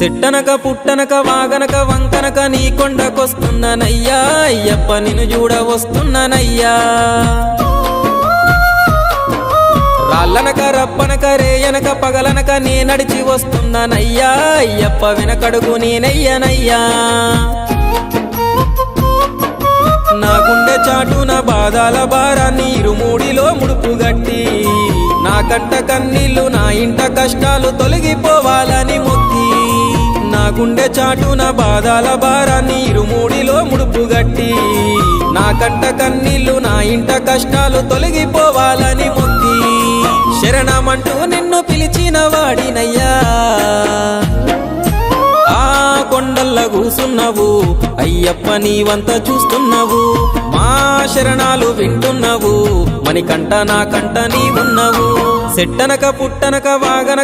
సెట్టనక పుట్టనక వాగనక వంకనక నీ కొండకొస్తున్నానయ్యా అయ్యప్ప నిన్ను చూడ వస్తున్నానయ్యా రాళ్ళనక రప్పనక రేయనక పగలనక నే నడిచి వస్తున్నానయ్యా అయ్యప్ప వెనకడుగు నేనయ్యనయ్యా నా గుండె చాటున బాధల భారాన్ని ఇరుమూడిలో ముడుపు గట్టి నా కంట కన్నీళ్లు నా ఇంట కష్టాలు తొలగిపోవాలని మొక్కి నా గుండె చాటున బాధల భారాన్ని ఇరుమూడిలో ముడుపు గట్టి నా కంట కన్నీళ్లు నా ఇంట కష్టాలు తొలగిపోవాలని మొక్కి శరణమంటూ నిన్ను పిలిచిన వాడినయ్యా ఆ కొండల్ల కూసున్నావు అయ్యప్ప నీవంత చూస్తున్నావు మా శరణాలు వింటున్నావు మణికంట నా కంట నీవున్నావు సెట్టనక పుట్టనక వాగనక